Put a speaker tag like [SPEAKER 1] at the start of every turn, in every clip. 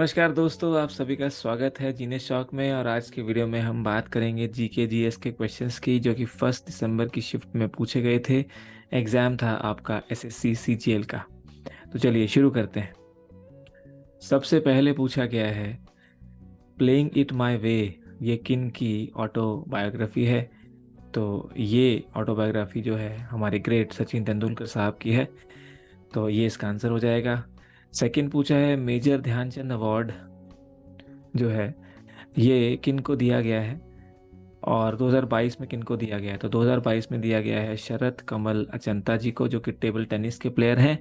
[SPEAKER 1] नमस्कार दोस्तों, आप सभी का स्वागत है जीने शौक में। और आज की वीडियो में हम बात करेंगे जीके जीएस के क्वेश्चंस की, जो कि 1 दिसंबर की शिफ्ट में पूछे गए थे। एग्जाम था आपका एसएससी सीजीएल का। तो चलिए शुरू करते हैं। सबसे पहले पूछा गया है, प्लेइंग इट माय वे ये किन की ऑटोबायोग्राफी है? तो ये ऑटोबायोग्राफी जो है हमारे ग्रेट सचिन तेंदुलकर साहब की है। तो ये इसका आंसर हो जाएगा। सेकंड पूछा है, मेजर ध्यानचंद अवार्ड जो है ये किन को दिया गया है और 2022 में किन को दिया गया है? तो 2022 में दिया गया है शरत कमल अचंता जी को, जो कि टेबल टेनिस के प्लेयर हैं।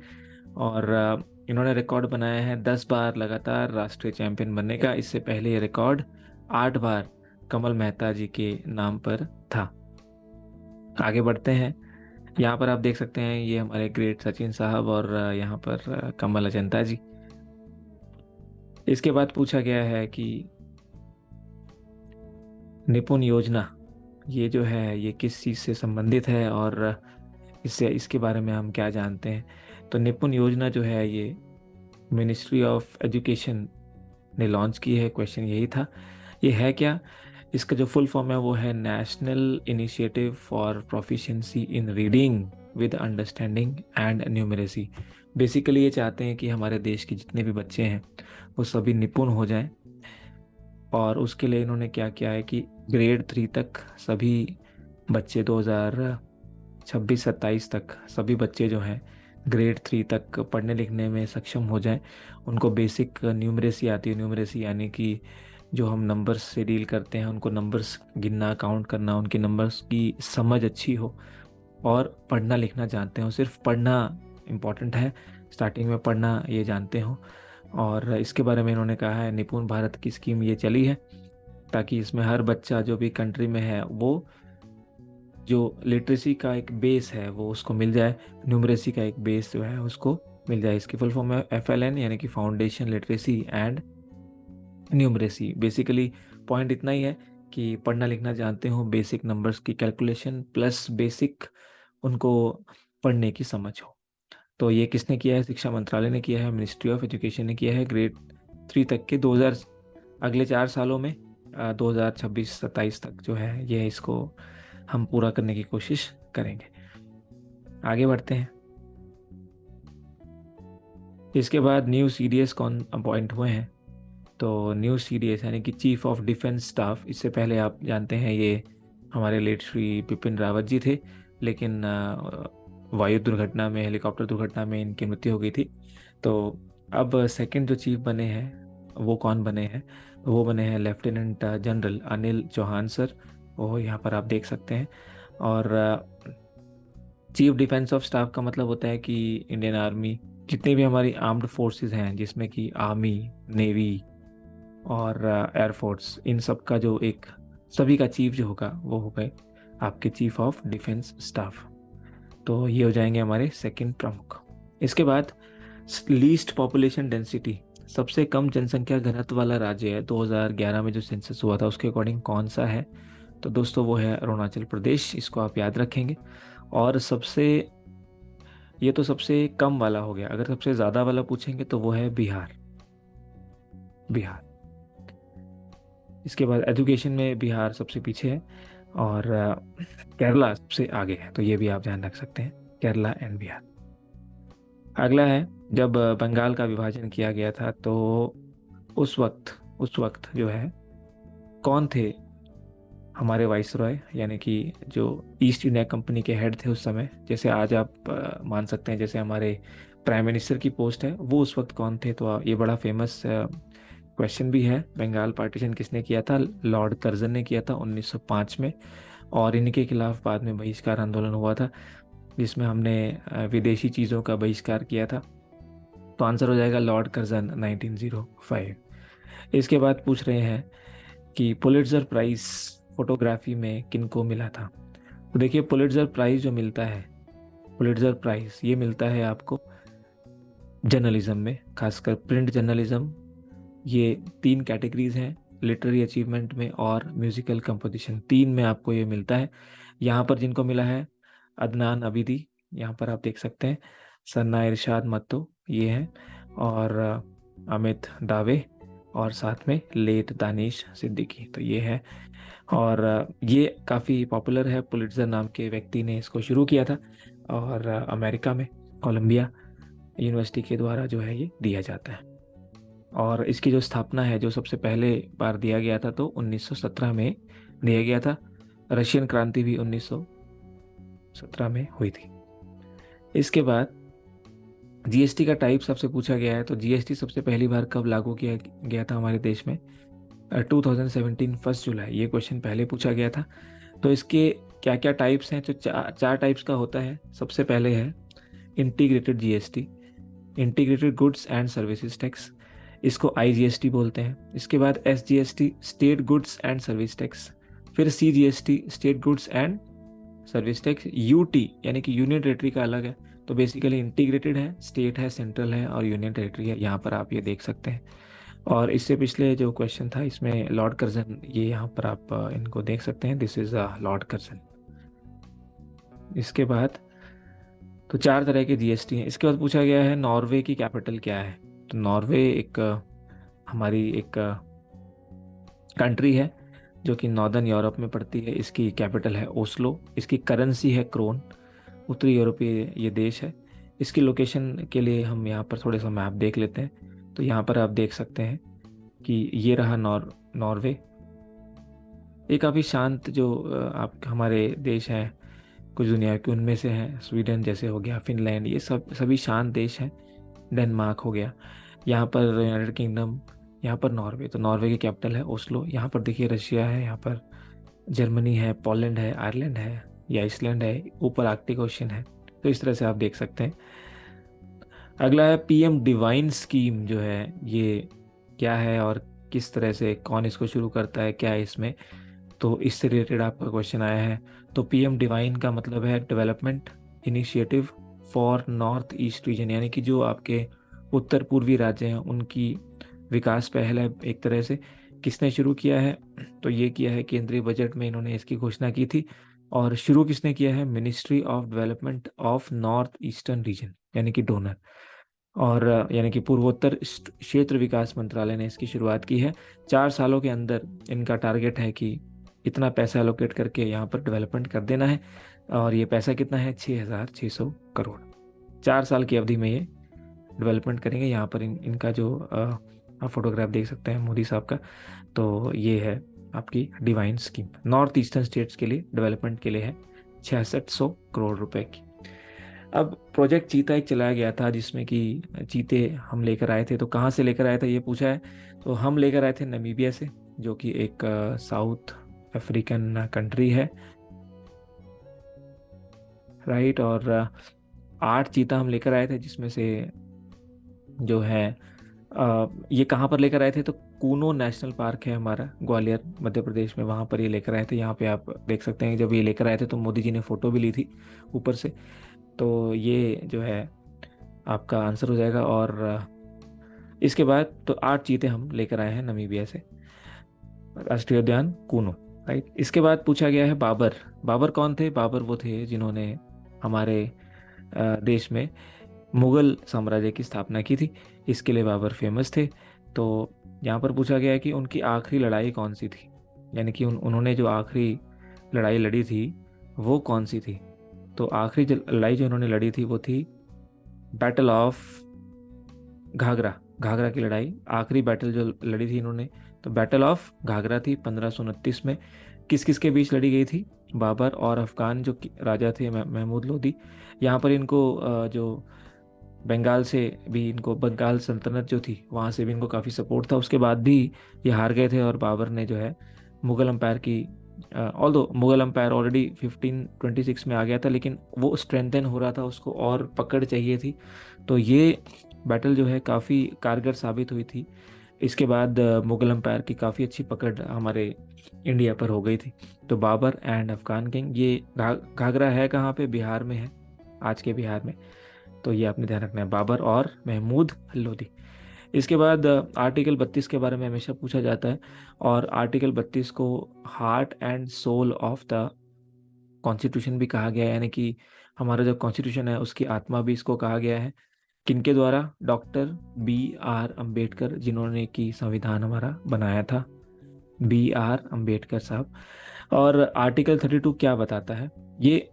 [SPEAKER 1] और इन्होंने रिकॉर्ड बनाया है 10 बार लगातार राष्ट्रीय चैंपियन बनने का। इससे पहले ये रिकॉर्ड 8 बार कमल मेहता जी के नाम पर था। आगे बढ़ते हैं। यहाँ पर आप देख सकते हैं ये हमारे ग्रेट सचिन साहब और यहाँ पर कमल अचंता जी। इसके बाद पूछा गया है कि निपुण योजना ये जो है ये किस चीज़ से संबंधित है और इससे इसके बारे में हम क्या जानते हैं? तो निपुण योजना जो है ये मिनिस्ट्री ऑफ एजुकेशन ने लॉन्च की है। क्वेश्चन यही था। ये है क्या? इसका जो फुल फॉर्म है वो है national initiative for proficiency in reading with understanding and numeracy. Basically ये चाहते हैं कि हमारे देश के जितने भी बच्चे हैं वो सभी निपुण हो जाएं। और उसके लिए इन्होंने क्या किया है कि ग्रेड 3 तक सभी बच्चे 2026-27 तक सभी बच्चे जो हैं ग्रेड 3 तक पढ़ने लिखने में सक्षम हो जाएं। उनको बेसिक न्यूमरेसी आती है। न्यूमरेसी यानी कि जो हम नंबर्स से डील करते हैं, उनको नंबर्स गिनना, काउंट करना, उनके नंबर्स की समझ अच्छी हो और पढ़ना लिखना जानते हो। सिर्फ पढ़ना इम्पॉर्टेंट है, स्टार्टिंग में पढ़ना ये जानते हो। और इसके बारे में इन्होंने कहा है निपुण भारत की स्कीम ये चली है ताकि इसमें हर बच्चा जो भी कंट्री में है वो जो लिटरेसी का एक बेस है वो उसको मिल जाए, न्यूमरेसी का एक बेस जो है उसको मिल जाए। इसकी फुल फॉर्म है FLN यानी कि foundation literacy and numeracy. Basically point इतना ही है कि पढ़ना लिखना जानते हो, बेसिक नंबर्स की कैलकुलेशन प्लस बेसिक उनको पढ़ने की समझ हो। तो ये किसने किया है? शिक्षा मंत्रालय ने किया है, मिनिस्ट्री ऑफ एजुकेशन ने किया है। ग्रेड 3 तक के 2000 अगले 4 सालों में 2026-27 तक जो है ये इसको हम पूरा करने की कोशिश करेंगे। आगे बढ़ते हैं। इसके बाद न्यू सीडीएस कौन अपॉइंट हुए हैं? तो न्यू सीडीएस यानी कि चीफ ऑफ डिफेंस स्टाफ, इससे पहले आप जानते हैं ये हमारे लेट श्री बिपिन रावत जी थे, लेकिन वायु दुर्घटना में, हेलीकॉप्टर दुर्घटना में इनकी मृत्यु हो गई थी। तो अब सेकंड जो चीफ बने हैं वो कौन बने हैं? वो बने हैं lieutenant general Anil Chauhan sir. वो यहाँ पर आप देख सकते हैं। और चीफ डिफेंस ऑफ स्टाफ का मतलब होता है कि इंडियन आर्मी, जितने भी हमारी आर्म्ड फोर्सेस हैं जिसमें कि आर्मी, नेवी और एयरफोर्स, इन सब का जो एक सभी का चीफ जो होगा वो हो गए आपके चीफ ऑफ डिफेंस स्टाफ। तो ये हो जाएंगे हमारे सेकंड प्रमुख। इसके बाद लीस्ट पॉपुलेशन डेंसिटी, सबसे कम जनसंख्या घनत्व वाला राज्य है 2011 में जो सेंसस हुआ था उसके अकॉर्डिंग कौन सा है? तो दोस्तों वो है अरुणाचल प्रदेश। इसको आप याद रखेंगे। और सबसे, ये तो सबसे कम वाला हो गया। अगर सबसे ज़्यादा वाला पूछेंगे तो वो है बिहार। बिहार। इसके बाद एजुकेशन में बिहार सबसे पीछे है और केरला सबसे आगे है। तो ये भी आप ध्यान रख सकते हैं, केरला एंड बिहार। अगला है, जब बंगाल का विभाजन किया गया था तो उस वक्त जो है कौन थे हमारे वाइसरॉय, यानी कि जो ईस्ट इंडिया कंपनी के हेड थे उस समय? जैसे आज आप मान सकते हैं जैसे हमारे प्राइम मिनिस्टर की पोस्ट है, वो उस वक्त कौन थे? तो ये बड़ा फेमस क्वेश्चन भी है। बंगाल पार्टीशन किसने किया था? लॉर्ड कर्जन ने किया था 1905 में। और इनके खिलाफ बाद में बहिष्कार आंदोलन हुआ था जिसमें हमने विदेशी चीज़ों का बहिष्कार किया था। तो आंसर हो जाएगा लॉर्ड कर्जन 1905। इसके बाद पूछ रहे हैं कि पुलिट्जर प्राइज फोटोग्राफी में किनको मिला था? तो देखिए पुलिट्जर प्राइज जो मिलता है, पुलिट्जर प्राइज ये मिलता है आपको जर्नलिज्म में, खासकर प्रिंट जर्नलिज्म। ये 3 कैटेगरीज हैं, लिटरेरी अचीवमेंट में और म्यूजिकल कंपोजिशन, 3 में आपको ये मिलता है। यहाँ पर जिनको मिला है अदनान अबीदी, यहाँ पर आप देख सकते हैं, सन्ना इरशाद मत्तो ये हैं, और अमित दावे और साथ में लेट दानिश सिद्दीकी, तो ये है। और ये काफ़ी पॉपुलर है, पुलिट्जर नाम के व्यक्ति ने इसको शुरू किया था, और अमेरिका में कोलंबिया यूनिवर्सिटी के द्वारा जो है ये दिया जाता है। और इसकी जो स्थापना है, जो सबसे पहले बार दिया गया था, तो 1917 में दिया गया था। रशियन क्रांति भी 1917 में हुई थी। इसके बाद जीएसटी का टाइप सबसे पूछा गया है, तो जीएसटी सबसे पहली बार कब लागू किया गया था हमारे देश में? 2017 फर्स्ट जुलाई, ये क्वेश्चन पहले पूछा गया था। तो इसके क्या क्या टाइप्स हैं? तो चार टाइप्स का होता है। सबसे पहले है integrated GST, integrated goods and services tax, इसको आईजीएसटी बोलते हैं। इसके बाद SGST, state goods and service tax. फिर CGST, state goods and service tax. UT यानी कि यूनियन टेरिटरी का अलग है। तो बेसिकली इंटीग्रेटेड है, स्टेट है, सेंट्रल है और यूनियन टेरिटरी है, यहाँ पर आप ये देख सकते हैं। और इससे पिछले जो क्वेश्चन था इसमें लॉर्ड कर्जन, ये यहाँ पर आप इनको देख सकते हैं, दिस इज लॉर्ड कर्जन। इसके बाद तो चार तरह के जीएसटी हैं। इसके बाद पूछा गया है नॉर्वे की कैपिटल क्या है? तो नॉर्वे एक हमारी एक कंट्री है जो कि नॉर्दर्न यूरोप में पड़ती है। इसकी कैपिटल है ओस्लो, इसकी करेंसी है क्रोन, उत्तरी यूरोपीय ये देश है। इसकी लोकेशन के लिए हम यहाँ पर थोड़े सा मैप देख लेते हैं। तो यहाँ पर आप देख सकते हैं कि ये रहा नॉर्वे। ये काफ़ी शांत जो आप हमारे देश हैं कुछ दुनिया के, उनमें से हैं। स्वीडन जैसे हो गया, फिनलैंड, ये सभी शांत देश हैं। डेनमार्क हो गया, यहाँ पर यूनाइटेड किंगडम, यहाँ पर नॉर्वे। तो नॉर्वे की कैपिटल है ओस्लो। यहाँ पर देखिए रशिया है, यहाँ पर जर्मनी है, पोलैंड है, आयरलैंड है, या आइसलैंड है, ऊपर आर्कटिक ओशन है। तो इस तरह से आप देख सकते हैं। अगला है पीएम डिवाइन स्कीम, जो है ये क्या है और किस तरह से, कौन इसको शुरू करता है, क्या है इसमें? तो इससे रिलेटेड आपका क्वेश्चन आया है। तो पीएम डिवाइन का मतलब है development initiative for north east region, यानी कि जो आपके उत्तर पूर्वी राज्य हैं उनकी विकास पहल है एक तरह से। किसने शुरू किया है? तो ये किया है केंद्रीय बजट में, इन्होंने इसकी घोषणा की थी। और शुरू किसने किया है? Ministry of development of north eastern region, यानी कि डोनर। और यानी कि पूर्वोत्तर क्षेत्र विकास मंत्रालय ने इसकी शुरुआत की है। 4 सालों के अंदर इनका टारगेट है कि इतना पैसा एलोकेट करके यहाँ पर डेवलपमेंट कर देना है। और ये पैसा कितना है? 6,600 करोड़। 4 साल की अवधि में ये डेवलपमेंट करेंगे। यहाँ पर इनका जो आप फोटोग्राफ देख सकते हैं मोदी साहब का। तो ये है आपकी divine scheme, north eastern states के लिए डेवलपमेंट के लिए है, 6600 करोड़ रुपए की। अब प्रोजेक्ट चीता एक चलाया गया था जिसमें कि चीते हम लेकर आए थे। तो कहाँ से लेकर आए थे ये पूछा है। तो हम लेकर आए थे नमीबिया से, जो कि एक साउथ अफ्रीकन कंट्री है, राइट। और 8 चीता हम लेकर आए थे, जिसमें से जो है ये कहाँ पर लेकर आए थे? तो कूनो नेशनल पार्क है हमारा, ग्वालियर मध्य प्रदेश में, वहाँ पर ये लेकर आए थे। यहाँ पे आप देख सकते हैं, जब ये लेकर आए थे तो मोदी जी ने फ़ोटो भी ली थी ऊपर से। तो ये जो है आपका आंसर हो जाएगा। और इसके बाद तो 8 चीते हम लेकर आए हैं नमीबिया से, राष्ट्रीय उद्यान कूनो, राइट। इसके बाद पूछा गया है बाबर। बाबर कौन थे? बाबर वो थे जिन्होंने हमारे देश में मुगल साम्राज्य की स्थापना की थी। इसके लिए बाबर फेमस थे। तो यहाँ पर पूछा गया है कि उनकी आखिरी लड़ाई कौन सी थी, यानी कि उन्होंने जो आखिरी लड़ाई लड़ी थी वो कौन सी थी? तो आखिरी लड़ाई जो उन्होंने लड़ी थी वो थी बैटल ऑफ घाघरा। घाघरा की लड़ाई, आखिरी बैटल जो लड़ी थी इन्होंने, तो बैटल ऑफ घाघरा थी 1529 में। किस किस के बीच लड़ी गई थी? बाबर और अफगान जो राजा थे महमूद लोदी। यहाँ पर इनको जो बंगाल से भी, इनको बंगाल सल्तनत जो थी वहाँ से भी इनको काफ़ी सपोर्ट था। उसके बाद भी ये हार गए थे और बाबर ने जो है मुगल अम्पायर की, ऑल्दो मुगल अम्पायर ऑलरेडी 1526 में आ गया था, लेकिन वो स्ट्रेंथन हो रहा था, उसको और पकड़ चाहिए थी। तो ये बैटल जो है काफ़ी कारगर साबित हुई थी। इसके बाद मुगल अम्पायर की काफ़ी अच्छी पकड़ हमारे इंडिया पर हो गई थी। तो बाबर एंड अफगान किंग, ये घाघरा है कहाँ पे? बिहार में है, आज के बिहार में। तो ये आपने ध्यान रखना है, बाबर और महमूद लोदी। इसके बाद आर्टिकल 32 के बारे में हमेशा पूछा जाता है। और आर्टिकल 32 को heart and soul of the constitution भी कहा गया है, यानी कि हमारा जो कॉन्स्टिट्यूशन है उसकी आत्मा भी इसको कहा गया है। किनके द्वारा? Doctor B.R. अम्बेडकर, जिन्होंने कि संविधान हमारा बनाया था, B.R. अम्बेडकर साहब। और आर्टिकल 32 क्या बताता है? ये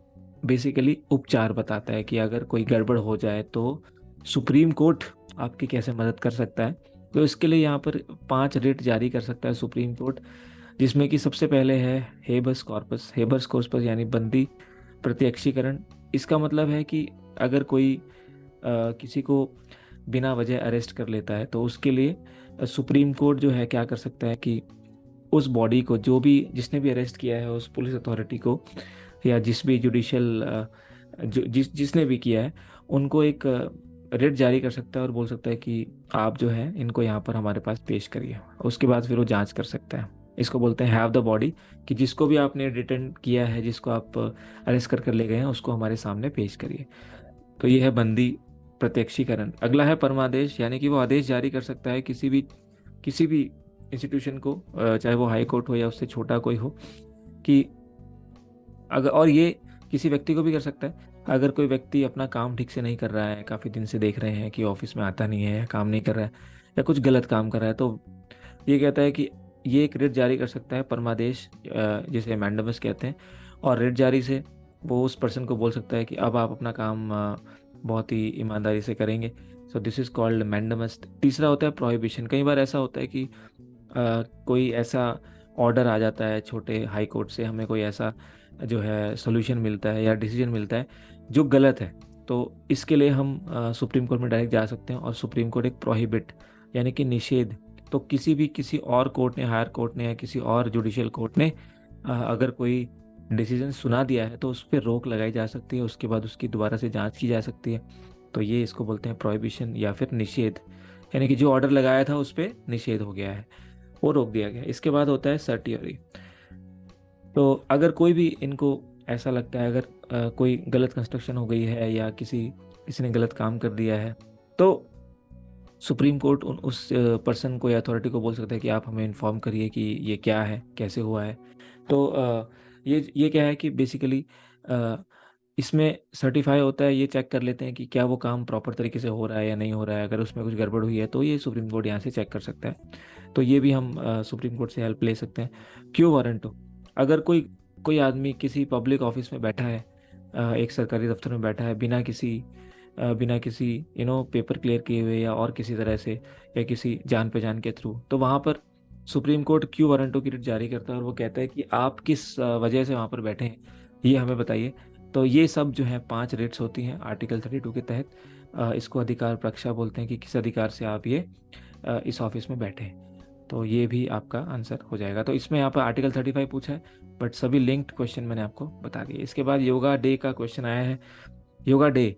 [SPEAKER 1] बेसिकली उपचार बताता है कि अगर कोई गड़बड़ हो जाए तो सुप्रीम कोर्ट आपकी कैसे मदद कर सकता है। तो इसके लिए यहाँ पर 5 रिट जारी कर सकता है सुप्रीम कोर्ट, जिसमें कि सबसे पहले है हेबस कॉर्पस। हेबस कॉर्पस यानी बंदी प्रत्यक्षीकरण। इसका मतलब है कि अगर कोई किसी को बिना वजह अरेस्ट कर लेता है तो उसके लिए सुप्रीम कोर्ट जो है क्या कर सकता है कि उस बॉडी को, जो भी जिसने भी अरेस्ट किया है, उस पुलिस अथॉरिटी को या जिस भी जुडिशियल जो जिसने भी किया है, उनको एक रिट जारी कर सकता है और बोल सकता है कि आप जो है इनको यहाँ पर हमारे पास पेश करिए। उसके बाद फिर वो जांच कर सकता है। इसको बोलते हैं हैव द बॉडी, कि जिसको भी आपने डिटेन किया है, जिसको आप अरेस्ट कर ले गए हैं, उसको हमारे सामने पेश करिए। तो ये है बंदी प्रत्यक्षीकरण। अगला है परमादेश, यानी कि वो आदेश जारी कर सकता है किसी भी इंस्टीट्यूशन को, चाहे वो हाई कोर्ट हो या उससे छोटा कोई हो, कि अगर, और ये किसी व्यक्ति को भी कर सकता है, अगर कोई व्यक्ति अपना काम ठीक से नहीं कर रहा है, काफ़ी दिन से देख रहे हैं कि ऑफिस में आता नहीं है, काम नहीं कर रहा है, या कुछ गलत काम कर रहा है, तो ये कहता है कि ये एक रिट जारी कर सकता है, परमादेश जिसे मैंडेमस कहते हैं। और रिट जारी से वो उस पर्सन को बोल सकता है कि अब आप अपना काम बहुत ही ईमानदारी से करेंगे। So this is called mandamus. तीसरा होता है प्रोहिबिशन। कई बार ऐसा होता है कि कोई ऐसा ऑर्डर आ जाता है छोटे हाई कोर्ट से, हमें कोई ऐसा जो है सोल्यूशन मिलता है या डिसीजन मिलता है जो गलत है, तो इसके लिए हम सुप्रीम कोर्ट में डायरेक्ट जा सकते हैं। और सुप्रीम कोर्ट एक प्रोहिबिट यानी कि निषेध, तो किसी और कोर्ट ने, हायर कोर्ट ने या किसी और जुडिशियल कोर्ट ने अगर कोई डिसीजन सुना दिया है तो उस पर रोक लगाई जा सकती है, उसके बाद उसकी दोबारा से जांच की जा सकती है। तो ये इसको बोलते हैं प्रोहिबिशन या फिर निषेध, यानी कि जो ऑर्डर लगाया था उस पर निषेध हो गया है, वो रोक दिया गया। इसके बाद होता है सर्टियरी। तो अगर कोई भी इनको ऐसा लगता है, अगर कोई गलत कंस्ट्रक्शन हो गई है या किसी किसी ने गलत काम कर दिया है, तो सुप्रीम कोर्ट उस पर्सन को या अथॉरिटी को बोल सकता है कि आप हमें इन्फॉर्म करिए कि ये क्या है, कैसे हुआ है। तो ये क्या है कि बेसिकली इसमें सर्टिफाई होता है, ये चेक कर लेते हैं कि क्या वो काम प्रॉपर तरीके से हो रहा है या नहीं हो रहा है। अगर उसमें कुछ गड़बड़ हुई है तो ये सुप्रीम कोर्ट यहाँ से चेक कर सकता है। तो ये भी हम सुप्रीम कोर्ट से हेल्प ले सकते हैं। क्यों वारंटो, अगर कोई कोई आदमी किसी पब्लिक ऑफिस में बैठा है, एक सरकारी दफ्तर में बैठा है, बिना किसी पेपर क्लियर किए हुए या और किसी तरह से, या किसी जान पहचान के थ्रू, तो वहाँ पर सुप्रीम कोर्ट क्यू वारंटो की रिट जारी करता है और वो कहता है कि आप किस वजह से वहाँ पर बैठे हैं, ये हमें बताइए। तो ये सब जो है 5 रेट्स होती हैं आर्टिकल 32 के तहत। इसको अधिकार परीक्षा बोलते हैं कि किस अधिकार से आप ये इस ऑफिस में बैठे हैं। तो ये भी आपका आंसर हो जाएगा। तो इसमें यहाँ पर आर्टिकल 35 पूछा है, बट सभी लिंक्ड क्वेश्चन मैंने आपको बता दिए। इसके बाद योगा डे का क्वेश्चन आया है। योगा डे,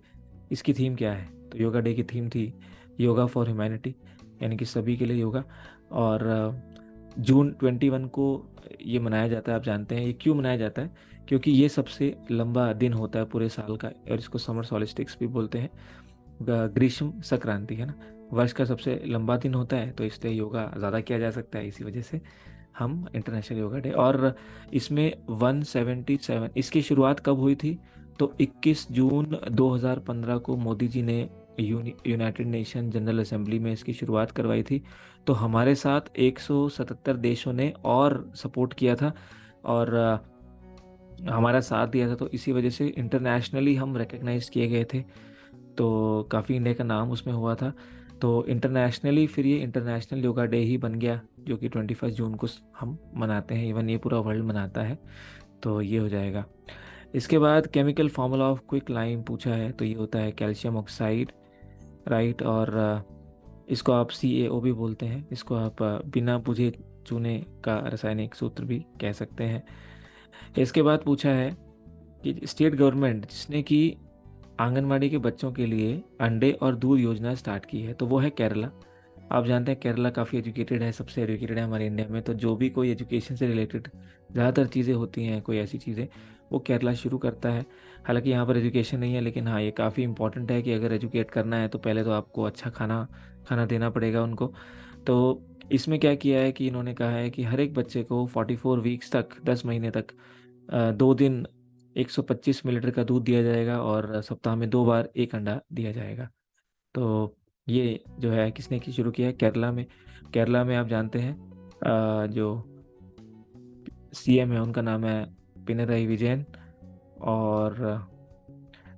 [SPEAKER 1] इसकी थीम क्या है? तो योगा डे की थीम थी योगा फॉर ह्यूमैनिटी, यानी कि सभी के लिए योगा। और जून 21 को ये मनाया जाता है। आप जानते हैं ये क्यों मनाया जाता है? क्योंकि ये सबसे लंबा दिन होता है पूरे साल का, और इसको समर सॉलिस्टिक्स भी बोलते हैं। ग्रीष्म संक्रांति है ना, वर्ष का सबसे लंबा दिन होता है, तो इसलिए योगा ज़्यादा किया जा सकता है। इसी वजह से हम इंटरनेशनल योगा डे। और इसमें 177, इसकी शुरुआत कब हुई थी? तो 21 जून 2015 को मोदी जी ने यूनाइटेड नेशन जनरल असेंबली में इसकी शुरुआत करवाई थी। तो हमारे साथ 177 देशों ने और सपोर्ट किया था और हमारा साथ दिया था, तो इसी वजह से इंटरनेशनली हम रिकग्नाइज किए गए थे। तो काफ़ी इंडिया का नाम उसमें हुआ था। तो इंटरनेशनली फिर ये इंटरनेशनल योगा डे ही बन गया, जो कि 21 जून को हम मनाते हैं। इवन ये पूरा वर्ल्ड मनाता है। तो ये हो जाएगा। इसके बाद chemical formula of quick lime पूछा है, तो ये होता है कैल्शियम ऑक्साइड, राइट। और इसको आप CaO भी बोलते हैं। इसको आप बिना बुझे चूने का रासायनिक सूत्र भी कह सकते हैं। इसके बाद पूछा है कि स्टेट गवर्नमेंट जिसने कि आंगनवाड़ी के बच्चों के लिए अंडे और दूध योजना स्टार्ट की है, तो वो है केरला। आप जानते हैं केरला काफ़ी एजुकेटेड है, सबसे एजुकेटेड है हमारे इंडिया में। तो जो भी कोई एजुकेशन से रिलेटेड ज़्यादातर चीज़ें होती हैं, कोई ऐसी चीज़ें, वो केरला शुरू करता है। हालांकि यहाँ पर एजुकेशन नहीं है, लेकिन हाँ ये काफ़ी इंपॉर्टेंट है कि अगर एजुकेट करना है तो पहले तो आपको अच्छा खाना खाना देना पड़ेगा उनको। तो इसमें क्या किया है कि इन्होंने कहा है कि हर एक बच्चे को 44 वीक्स तक, 10 महीने तक 2 दिन 125 मिलीलीटर का दूध दिया जाएगा और सप्ताह में 2 बार एक अंडा दिया जाएगा। ये जो है किसने की शुरू किया है? केरला में। केरला में आप जानते हैं जो सीएम है उनका नाम है पिनराई विजयन। और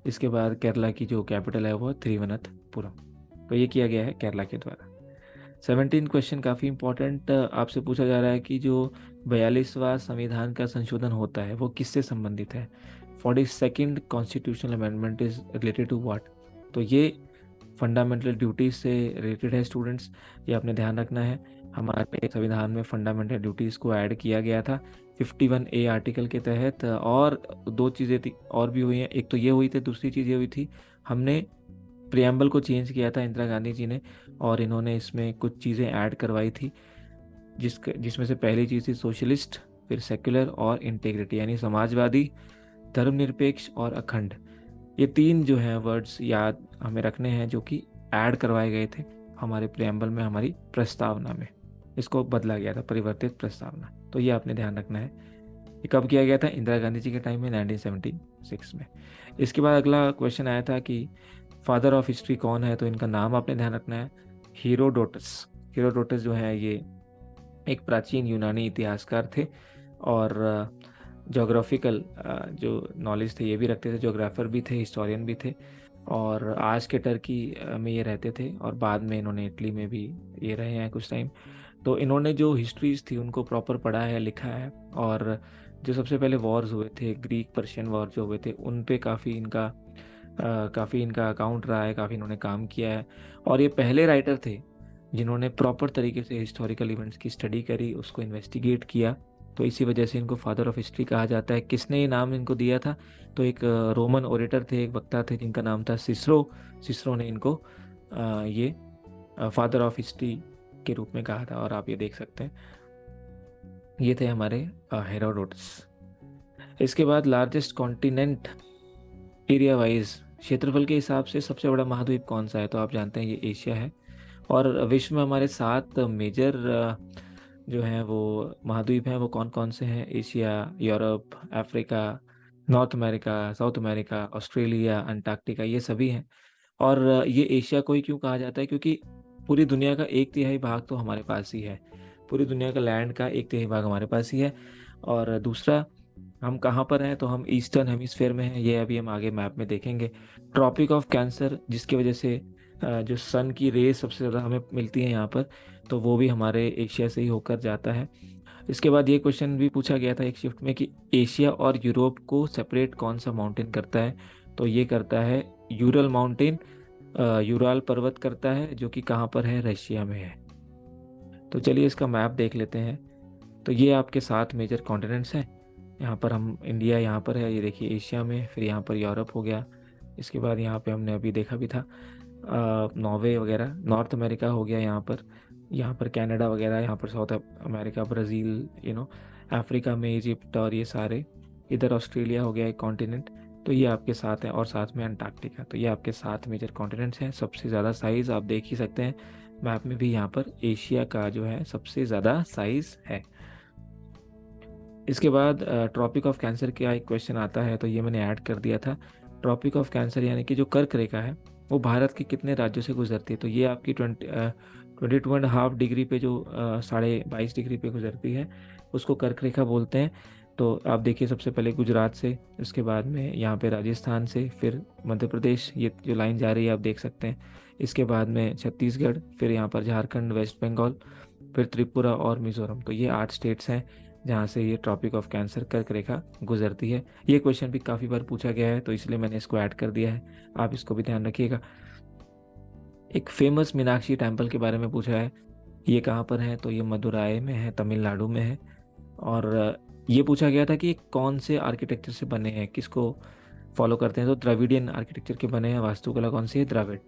[SPEAKER 1] इसके बाद केरला की जो कैपिटल है वो तिरुवनंतपुरम। तो ये किया गया है केरला के द्वारा। 17 क्वेश्चन काफ़ी इंपॉर्टेंट आपसे पूछा जा रहा है कि जो 42वां संविधान का संशोधन होता है वो किससे संबंधित है? 42nd constitutional amendment is related to what? तो ये फंडामेंटल ड्यूटीज से रिलेटेड है स्टूडेंट्स, ये आपने ध्यान रखना है। हमारे संविधान में फंडामेंटल ड्यूटीज को ऐड किया गया था 51A आर्टिकल के तहत। और दो चीज़ें थी और भी हुई हैं, एक तो ये हुई थी, दूसरी चीज़ ये हुई थी हमने प्रियम्बल को चेंज किया था इंदिरा गांधी जी ने, और इन्होंने इसमें कुछ चीज़ें ऐड करवाई थी जिसमें से पहली चीज़ थी सोशलिस्ट, फिर सेक्युलर और इंटेग्रिटी, यानी समाजवादी, धर्मनिरपेक्ष और अखंड। ये तीन जो हैं वर्ड्स याद हमें रखने हैं जो कि ऐड करवाए गए थे हमारे प्रियम्बल में, हमारी प्रस्तावना में। इसको बदला गया था, परिवर्तित प्रस्तावना। तो ये आपने ध्यान रखना है। ये कब किया गया था? इंदिरा गांधी जी के टाइम में, 1976 में। इसके बाद अगला क्वेश्चन आया था कि फादर ऑफ हिस्ट्री कौन है? तो इनका नाम आपने ध्यान रखना है, हीरोडोटस। हीरोडोटस जो है ये एक प्राचीन यूनानी इतिहासकार थे, और जोग्राफिकल जो नॉलेज थे ये भी रखते थे, जोग्राफर भी थे, हिस्टोरियन भी थे। और आज के टर्की में ये रहते थे, और बाद में इन्होंने इटली में भी ये रहे हैं कुछ टाइम। तो इन्होंने जो हिस्ट्रीज थी उनको प्रॉपर पढ़ा है, लिखा है। और जो सबसे पहले वॉर्स हुए थे, ग्रीक पर्शियन वॉर जो हुए थे, उन पे काफ़ी इनका अकाउंट रहा है, काफ़ी इन्होंने काम किया है। और ये पहले राइटर थे जिन्होंने प्रॉपर तरीके से हिस्टोरिकल इवेंट्स की स्टडी करी, उसको इन्वेस्टिगेट किया। तो इसी वजह से इनको फादर ऑफ हिस्ट्री कहा जाता है। किसने ये नाम इनको दिया था? तो एक रोमन ओरेटर थे, एक वक्ता थे जिनका नाम था सिसरो। सिसरो ने इनको ये फादर ऑफ हिस्ट्री के रूप में कहा था। और आप ये देख सकते हैं, ये थे हमारे हेरोडोटस। इसके बाद लार्जेस्ट कॉन्टिनेंट एरिया वाइज, क्षेत्रफल के हिसाब से सबसे बड़ा महाद्वीप कौन सा है? तो आप जानते हैं ये एशिया है। और विश्व में हमारे 7 मेजर जो हैं वो महाद्वीप हैं, वो कौन कौन से हैं? Asia, Europe, Africa, north America, south America, Australia, Antarctica, ये सभी हैं। और ये एशिया को ही क्यों कहा जाता है? क्योंकि पूरी दुनिया का 1/3 भाग तो हमारे पास ही है। पूरी दुनिया का लैंड का 1/3 भाग हमारे पास ही है। और दूसरा, हम कहाँ पर हैं? तो हम ईस्टर्न हेमिस्फेयर में हैं, ये अभी हम आगे मैप में देखेंगे। ट्रॉपिक ऑफ कैंसर, जिसकी वजह से जो सन की रेज सबसे ज़्यादा हमें मिलती है यहाँ पर, तो वो भी हमारे एशिया से ही होकर जाता है। इसके बाद ये क्वेश्चन भी पूछा गया था एक शिफ्ट में कि एशिया और यूरोप को सेपरेट कौन सा माउंटेन करता है? तो ये करता है यूरल माउंटेन, यूराल पर्वत करता है, जो कि कहाँ पर है? रशिया में है। तो चलिए इसका मैप देख लेते हैं। तो ये आपके 7 मेजर कॉन्टिनेंट्स हैं। यहाँ पर हम इंडिया यहाँ पर है, ये देखिए एशिया में, फिर यहाँ पर यूरोप हो गया। इसके बाद यहाँ पे हमने अभी देखा भी था नॉर्वे वगैरह, नॉर्थ अमेरिका हो गया यहाँ पर कनाडा वगैरह, यहाँ पर साउथ अमेरिका, ब्राज़ील, अफ्रीका में इजिप्ट, और ये सारे इधर ऑस्ट्रेलिया हो गया एक कॉन्टिनेंट। तो ये आपके साथ है, और साथ में अंटार्कटिका। तो ये आपके 7 मेजर कॉन्टिनेंट्स हैं। सबसे ज़्यादा साइज़ आप देख ही सकते हैं मैप में भी, यहाँ पर एशिया का जो है सबसे ज़्यादा साइज़ है। इसके बाद ट्रॉपिक ऑफ कैंसर का एक क्वेश्चन आता है, तो ये मैंने ऐड कर दिया था। ट्रॉपिक ऑफ कैंसर यानी कि जो कर्क रेखा है वो भारत के कितने राज्यों से गुजरती है? तो ये आपकी 22.5 डिग्री पे, जो 22.5 डिग्री पे गुजरती है, उसको कर्क रेखा बोलते हैं। तो आप देखिए सबसे पहले गुजरात से, उसके बाद में यहाँ पे राजस्थान से, फिर मध्य प्रदेश, ये जो लाइन जा रही है आप देख सकते हैं। इसके बाद में छत्तीसगढ़, फिर यहाँ पर झारखंड, वेस्ट बंगाल, फिर त्रिपुरा और मिजोरम। तो ये 8 स्टेट्स हैं जहाँ से ये ट्रॉपिक ऑफ कैंसर कर्क रेखा गुजरती है। ये क्वेश्चन भी काफ़ी बार पूछा गया है, तो इसलिए मैंने इसको ऐड कर दिया है, आप इसको भी ध्यान रखिएगा। एक फेमस मीनाक्षी टेम्पल के बारे में पूछा है, ये कहाँ पर है? तो ये मदुराई में है, तमिलनाडु में है। और ये पूछा गया था कि ये कौन से आर्किटेक्चर से बने हैं, किसको फॉलो करते हैं? तो द्रविडियन आर्किटेक्चर के बने हैं। वास्तुकला कौन सी है? द्रविड़।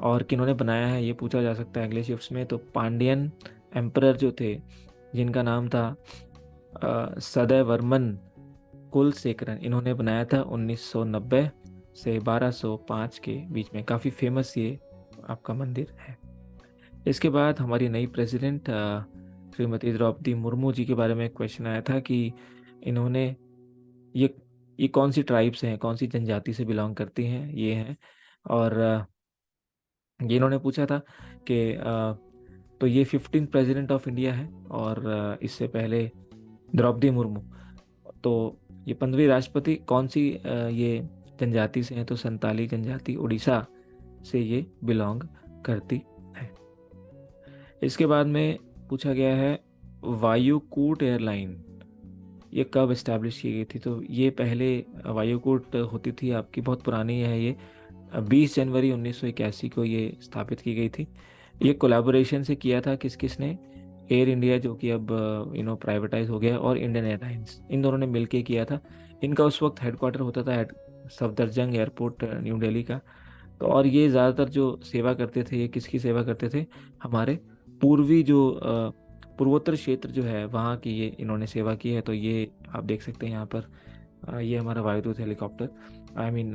[SPEAKER 1] और किन्होंने बनाया है ये पूछा जा सकता है अगले शिफ्ट्स में। तो पांड्यन एम्परर जो थे, जिनका नाम था सदैवर्मन कुलशेखरन, इन्होंने बनाया था 1990 से 1205 के बीच में। काफ़ी फेमस ये आपका मंदिर है। इसके बाद हमारी नई प्रेसिडेंट श्रीमती द्रौपदी मुर्मू जी के बारे में क्वेश्चन आया था कि इन्होंने ये ये कौन सी ट्राइब्स हैं, कौन सी जनजाति से बिलोंग करती हैं? ये हैं। और ये इन्होंने पूछा था कि तो ये 15 प्रेसिडेंट ऑफ इंडिया है, और इससे पहले द्रौपदी मुर्मू। तो ये 15वीं राष्ट्रपति कौन सी ये जनजाति से हैं, तो संताली जनजाति उड़ीसा से ये बिलोंग करती है। इसके बाद में पूछा गया है वायुकूट एयरलाइन ये कब इस्टेब्लिश की गई थी। तो ये पहले वायुकूट होती थी आपकी, बहुत पुरानी है ये, 20 जनवरी 1981 को ये स्थापित की गई थी। ये कोलैबोरेशन से किया था किस किसने, एयर इंडिया जो कि अब प्राइवेटाइज हो गया, और इंडियन एयरलाइंस, इन दोनों ने मिलके किया था। इनका उस वक्त हेडक्वार्टर होता था सफदरजंग एयरपोर्ट न्यू दिल्ली का। तो और ये ज़्यादातर जो सेवा करते थे, ये किसकी सेवा करते थे, हमारे पूर्वी जो पूर्वोत्तर क्षेत्र जो है वहाँ की ये इन्होंने सेवा की है। तो ये आप देख सकते हैं यहाँ पर, ये हमारा Vayudoot helicopter, I mean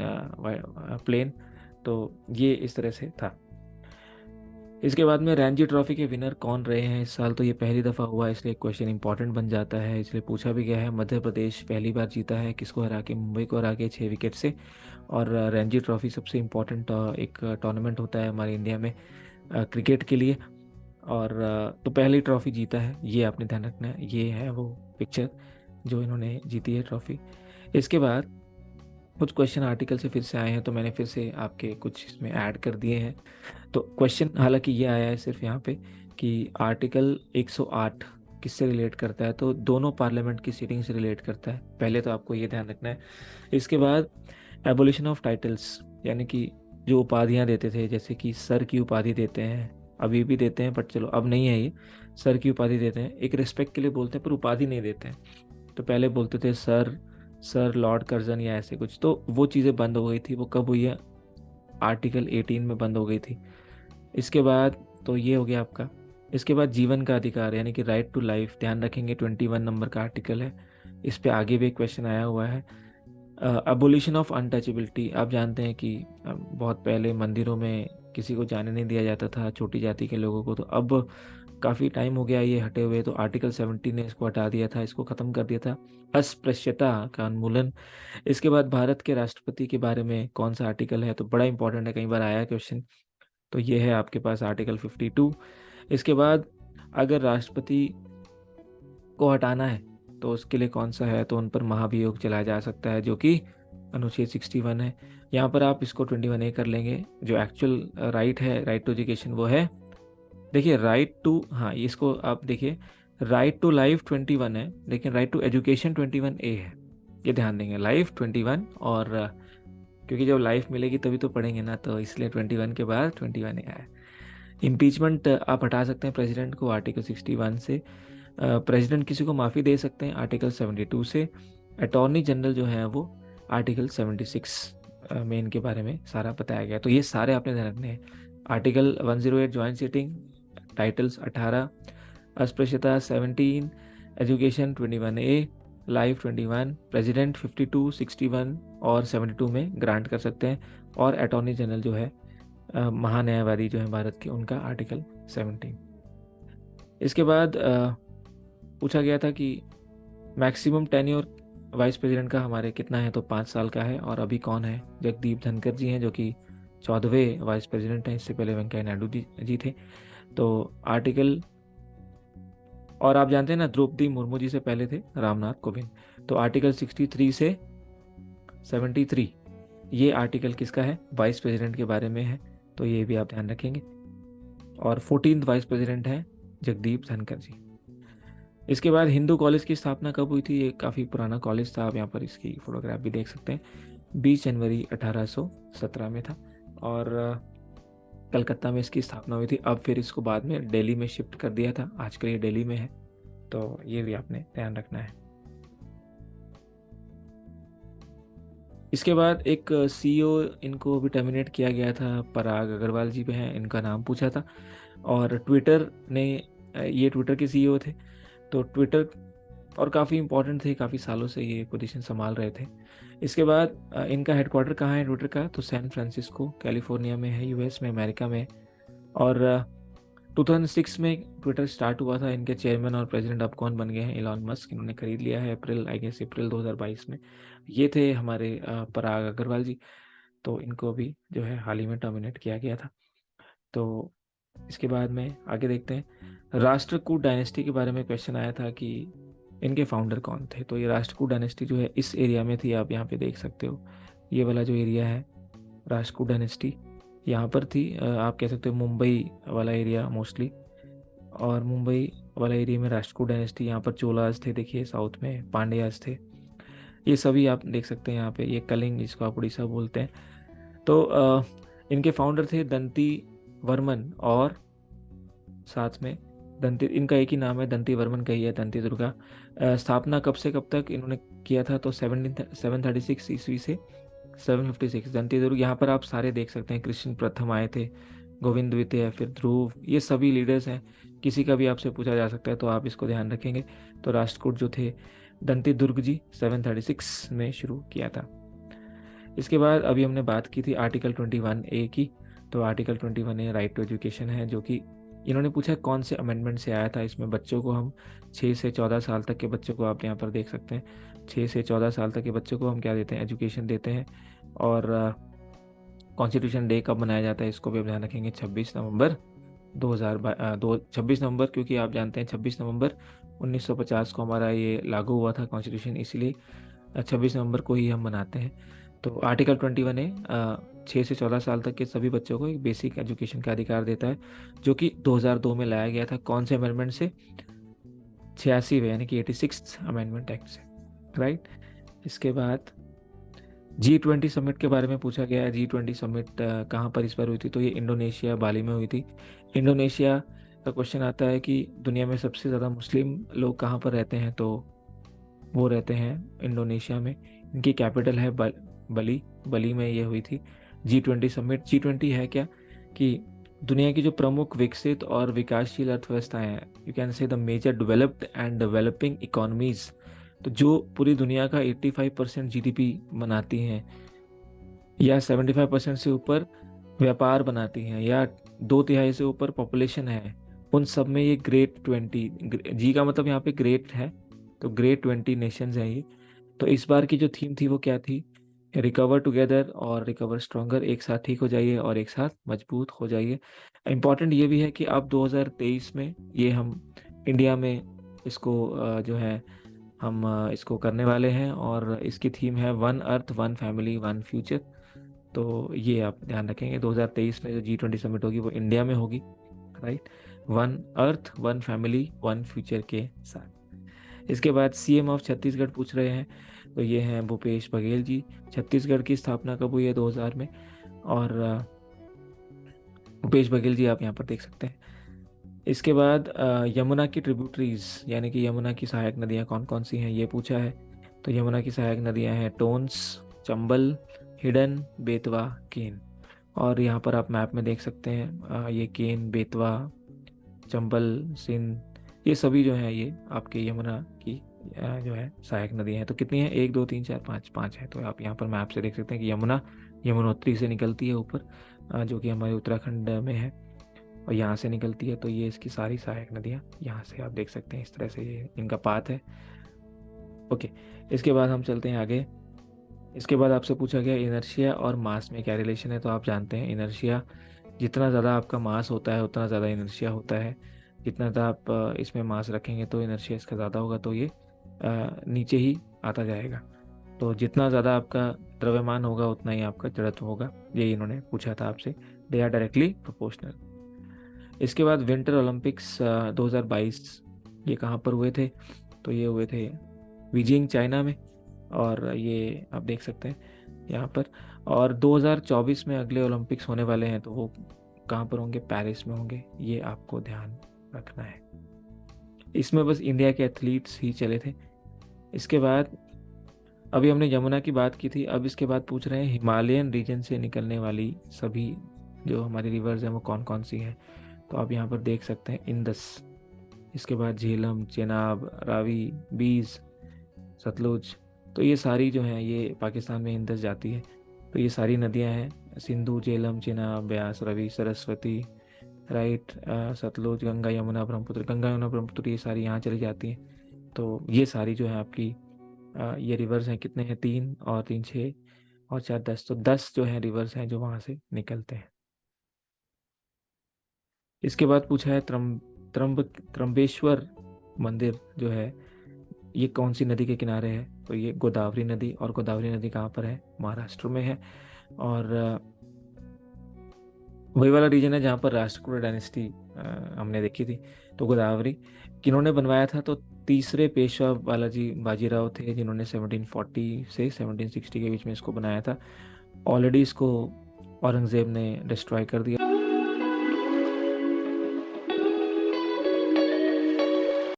[SPEAKER 1] plane. तो ये इस तरह से था। इसके बाद में रणजी ट्रॉफी के विनर कौन रहे हैं इस साल। तो ये पहली दफ़ा हुआ है, इसलिए क्वेश्चन इंपॉर्टेंट बन जाता है, इसलिए पूछा भी गया है। मध्य प्रदेश पहली बार जीता है, किसको हरा के, मुंबई को हरा के 6 विकेट से। और रणजी ट्रॉफी सबसे इम्पोर्टेंट एक टूर्नामेंट होता है हमारे इंडिया में क्रिकेट के लिए। और तो पहली ट्रॉफी जीता है, ये आपने ध्यान रखना है। ये है वो पिक्चर जो इन्होंने जीती है ट्रॉफी। इसके बाद कुछ क्वेश्चन आर्टिकल से फिर से आए हैं, तो मैंने फिर से आपके कुछ इसमें ऐड कर दिए हैं। तो क्वेश्चन हालांकि ये आया है सिर्फ यहाँ पे कि आर्टिकल 108 किससे रिलेट करता है। तो दोनों पार्लियामेंट की सीटिंग से रिलेट करता है, पहले तो आपको ये ध्यान रखना है। इसके बाद एबोलिशन ऑफ टाइटल्स, यानी कि जो उपाधियाँ देते थे, जैसे कि सर की उपाधि देते हैं, अभी भी देते हैं बट चलो अब नहीं है ये, सर की उपाधि देते हैं, एक रिस्पेक्ट के लिए बोलते हैं पर उपाधि नहीं देते हैं। तो पहले बोलते थे सर, सर लॉर्ड कर्जन या ऐसे कुछ, तो वो चीज़ें बंद हो गई थी। वो कब हुई है, आर्टिकल 18 में बंद हो गई थी। इसके बाद तो ये हो गया आपका। इसके बाद जीवन का अधिकार यानी कि राइट टू लाइफ, ध्यान रखेंगे 21 नंबर का आर्टिकल है। इस पे आगे भी एक क्वेश्चन आया हुआ है। अबोलिशन ऑफ अनटचेबिलिटी, आप जानते हैं कि बहुत पहले मंदिरों में किसी को जाने नहीं दिया जाता था, छोटी जाति के लोगों को, तो अब काफ़ी टाइम हो गया ये हटे हुए। तो आर्टिकल 17 ने इसको हटा दिया था, इसको ख़त्म कर दिया था, अस्पृश्यता का उन्मूलन। इसके बाद भारत के राष्ट्रपति के बारे में कौन सा आर्टिकल है, तो बड़ा इंपॉर्टेंट है, कई बार आया क्वेश्चन। तो ये है आपके पास आर्टिकल 52। इसके बाद अगर राष्ट्रपति को हटाना है तो उसके लिए कौन सा है, तो उन पर महाभियोग चलाया जा सकता है, जो कि अनुच्छेद 61 है। यहाँ पर आप इसको 21A कर लेंगे। जो एक्चुअल राइट है, राइट टू एजुकेशन, वो है, देखिए राइट टू, हाँ इसको आप देखिए, राइट टू लाइफ 21 है, लेकिन राइट टू एजुकेशन 21A है। ये ध्यान देंगे, लाइफ 21, और क्योंकि जब लाइफ मिलेगी तभी तो पढ़ेंगे ना, तो इसलिए 21 के बाद 21A आया। इम्पीचमेंट आप हटा सकते हैं प्रेसिडेंट को आर्टिकल 61 से। प्रेसिडेंट किसी को माफ़ी दे सकते हैं आर्टिकल 72 से। अटॉर्नी जनरल जो है वो आर्टिकल 76 में इनके बारे में सारा बताया गया। तो ये सारे आपने ध्यान रखने हैं। आर्टिकल 108 ज्वाइंट सीटिंग, टाइटल्स 18, अस्पृश्यता 17, एजुकेशन 21A, लाइफ 21, प्रेसिडेंट 52, 61 और 72 में ग्रांट कर सकते हैं। और अटॉर्नी जनरल जो है महान्यायवादी जो है भारत के, उनका आर्टिकल 17। इसके बाद पूछा गया था कि मैक्सिमम टेन्योर वाइस प्रेसिडेंट का हमारे कितना है, तो 5 साल का है। और अभी कौन है, जगदीप धनखड़ जी हैं, जो कि 14वें वाइस प्रेसिडेंट हैं। इससे पहले वेंकैया नायडू जी थे। तो आर्टिकल, और आप जानते हैं ना द्रौपदी मुर्मू जी से पहले थे रामनाथ कोविंद। तो आर्टिकल 63 से 73 ये आर्टिकल किसका है, वाइस प्रेसिडेंट के बारे में है। तो ये भी आप ध्यान रखेंगे। और 14th वाइस प्रेसिडेंट हैं जगदीप धनखड़ जी। इसके बाद हिंदू कॉलेज की स्थापना कब हुई थी। ये काफ़ी पुराना कॉलेज था, आप यहाँ पर इसकी फोटोग्राफ भी देख सकते हैं। 20 जनवरी 1817 में था, और कलकत्ता में इसकी स्थापना हुई थी। अब फिर इसको बाद में दिल्ली में शिफ्ट कर दिया था, आजकल ये दिल्ली में है। तो ये भी आपने ध्यान रखना है। इसके बाद एक CEO इनको भी टर्मिनेट किया गया था, पराग अग्रवाल जी पे हैं, इनका नाम पूछा था। और ट्विटर ने, ये ट्विटर के CEO थे। तो ट्विटर और काफ़ी इंपॉर्टेंट थे, काफ़ी सालों से ये पोजीशन संभाल रहे थे। इसके बाद इनका हेडक्वार्टर कहाँ है ट्विटर का, तो सैन फ्रांसिस्को कैलिफोर्निया में है, US में, अमेरिका में। और 2006 में ट्विटर स्टार्ट हुआ था। इनके चेयरमैन और प्रेसिडेंट अब कौन बन गए हैं, इलॉन मस्क, इन्होंने खरीद लिया है अप्रैल, आई गेस अप्रैल 2022 में। ये थे हमारे पराग अग्रवाल जी। तो इनको भी जो है हाल ही में टर्मिनेट किया गया था। तो इसके बाद में आगे देखते हैं। राष्ट्रकूट डायनेस्टी के बारे में क्वेश्चन आया था कि इनके फाउंडर कौन थे। तो ये राष्ट्रकूट डायनेस्टी जो है इस एरिया में थी, आप यहाँ पे देख सकते हो। ये वाला जो एरिया है राष्ट्रकूट डायनेस्टी यहाँ पर थी। आप कह सकते हो मुंबई वाला एरिया मोस्टली, और मुंबई वाला एरिया में राष्ट्रकूट डायनेस्टी। यहाँ पर चोलास थे, देखिए साउथ में पांड्यास थे, ये सभी आप देख सकते हैं यहाँ पे। ये कलिंग, जिसको आप उड़ीसा बोलते हैं। तो इनके फाउंडर थे दंती वर्मन, और साथ में दंती, इनका एक ही नाम है, दंती वर्मन का ही है, दंती दुर्गा। स्थापना कब से कब तक इन्होंने किया था, तो 736 ईस्वी से 756 दंती दुर्ग। यहाँ पर आप सारे देख सकते हैं, कृष्ण प्रथम आए थे, गोविंद द्वितीय, फिर ध्रुव, ये सभी लीडर्स हैं। किसी का भी आपसे पूछा जा सकता है, तो आप इसको ध्यान रखेंगे। तो राष्ट्रकूट जो थे दंती दुर्ग जी 736 में शुरू किया था। इसके बाद अभी हमने बात की थी आर्टिकल 21A की। तो article 21A right to education है, जो कि इन्होंने पूछा कौन से अमेंडमेंट से आया था। इसमें बच्चों को हम 6 से 14 साल तक के बच्चों को, आप यहाँ पर देख सकते हैं, 6 से 14 साल तक के बच्चों को हम क्या देते हैं, एजुकेशन देते हैं। और कॉन्स्टिट्यूशन डे कब मनाया जाता है, इसको भी आप ध्यान रखेंगे, 26 नवंबर 26 नवंबर, क्योंकि आप जानते हैं 26 नवंबर 1950 को हमारा ये लागू हुआ था कॉन्स्टिट्यूशन, इसलिए 26 नवंबर को ही हम मनाते हैं। तो आर्टिकल 21A 6 से 14 साल तक के सभी बच्चों को एक बेसिक एजुकेशन का अधिकार देता है, जो कि 2002 में लाया गया था। कौन से अमेंडमेंट से, 86वें, यानी कि 86th अमेंडमेंट एक्ट से, राइट। इसके बाद G20 समिट के बारे में पूछा गया है। G20 समिट कहाँ पर इस बार हुई थी, तो ये इंडोनेशिया बाली में हुई थी। इंडोनेशिया का क्वेश्चन आता है कि दुनिया में सबसे ज़्यादा मुस्लिम लोग कहाँ पर रहते हैं, तो वो रहते हैं इंडोनेशिया में। इनकी कैपिटल है बली। बली में ये हुई थी G20 समिट। G20 है क्या, कि दुनिया की जो प्रमुख विकसित और विकासशील अर्थव्यवस्थाएं हैं, you can say the major developed and developing economies, तो जो पूरी दुनिया का 85% जीडीपी बनाती हैं, या 75% से ऊपर व्यापार बनाती हैं, या 2/3 से ऊपर पॉपुलेशन है, उन सब में ये ग्रेट 20, जी का मतलब यहाँ पे ग्रेट है, तो ग्रेट 20 नेशंस हैं ये। तो इस बार की जो थीम थी वो क्या थी, रिकवर टुगेदर और रिकवर स्ट्रॉन्गर, एक साथ ठीक हो जाइए और एक साथ मजबूत हो जाइए। इम्पॉर्टेंट ये भी है कि अब 2023 में ये हम इंडिया में इसको जो है हम इसको करने वाले हैं, और इसकी थीम है one earth one family one future. तो ये आप ध्यान रखेंगे, 2023 में जो G20 समिट होगी वो इंडिया में होगी, right. One earth one family one future के साथ। इसके बाद CM ऑफ छत्तीसगढ़ पूछ रहे हैं, तो ये हैं भूपेश बघेल जी। छत्तीसगढ़ की स्थापना कब हुई है, 2000 में। और भूपेश बघेल जी आप यहाँ पर देख सकते हैं। इसके बाद यमुना की ट्रिब्यूटरीज, यानी कि यमुना की सहायक नदियाँ कौन कौन सी हैं, ये पूछा है। तो यमुना की सहायक नदियाँ हैं टोन्स, चंबल, हिडन, बेतवा, केन। और यहाँ पर आप मैप में देख सकते हैं, ये केन, बेतवा, चंबल, सिंध, ये सभी जो है ये आपके यमुना की जो है सहायक नदियाँ हैं। तो कितनी है, 1 2 3 4 5, 5 है। तो आप यहाँ पर मैप से देख सकते हैं कि यमुना यमुनोत्री से निकलती है ऊपर, जो कि हमारे उत्तराखंड में है, और यहाँ से निकलती है। तो ये इसकी सारी सहायक नदियाँ यहाँ से आप देख सकते हैं, इस तरह से ये इनका पाथ है। ओके, इसके बाद हम चलते हैं आगे। इसके बाद आपसे पूछा गया इनर्शिया और मास में क्या रिलेशन है। तो आप जानते हैं इनर्शिया, जितना ज़्यादा आपका मास होता है उतना ज़्यादा इनर्शिया होता है। जितना ज़्यादा आप इसमें मास रखेंगे तो इनर्शिया इसका ज़्यादा होगा, तो ये नीचे ही आता जाएगा। तो जितना ज़्यादा आपका द्रव्यमान होगा उतना ही आपका जड़त्व होगा, ये इन्होंने पूछा था आपसे। They are directly proportional. इसके बाद विंटर ओलंपिक्स 2022 ये कहाँ पर हुए थे, तो ये हुए थे बीजिंग चाइना में, और ये आप देख सकते हैं यहाँ पर। और 2024 में अगले ओलंपिक्स होने वाले हैं, तो वो कहाँ पर होंगे, पेरिस में होंगे, ये आपको ध्यान रखना है। इसमें बस इंडिया के एथलीट्स ही चले थे। इसके बाद अभी हमने यमुना की बात की थी, अब इसके बाद पूछ रहे हैं हिमालयन रीजन से निकलने वाली सभी जो हमारी रिवर्स हैं वो कौन कौन सी हैं। तो आप यहाँ पर देख सकते हैं इंदस, इसके बाद झेलम, चेनाब, रावी, बीज, सतलुज। तो ये सारी जो हैं ये पाकिस्तान में इंदस जाती है। तो ये सारी नदियाँ हैं, सिंधु, झेलम, चेनाब, ब्यास, रवि, सरस्वती, राइट, सतलुज, गंगा, यमुना, ब्रह्मपुत्र। गंगा, यमुना, ब्रह्मपुत्र ये सारी यहाँ चली जाती हैं। तो ये सारी जो है आपकी ये रिवर्स हैं। कितने हैं, 3 और 3 6 और 4 10, तो 10 जो है रिवर्स हैं जो वहाँ से निकलते हैं। इसके बाद पूछा है त्रंबेश्वर मंदिर जो है ये कौन सी नदी के किनारे है? तो ये गोदावरी नदी, और गोदावरी नदी कहाँ पर है? महाराष्ट्र में है। और वही वाला रीजन है जहाँ पर राष्ट्रकूट डायनेस्टी हमने देखी थी। तो गोदावरी किन्होंने बनवाया था? तो तीसरे पेशवा बालाजी बाजीराव थे, जिन्होंने 1740 से 1760 के बीच में इसको बनाया था। ऑलरेडी इसको औरंगजेब ने डिस्ट्रॉय कर दिया।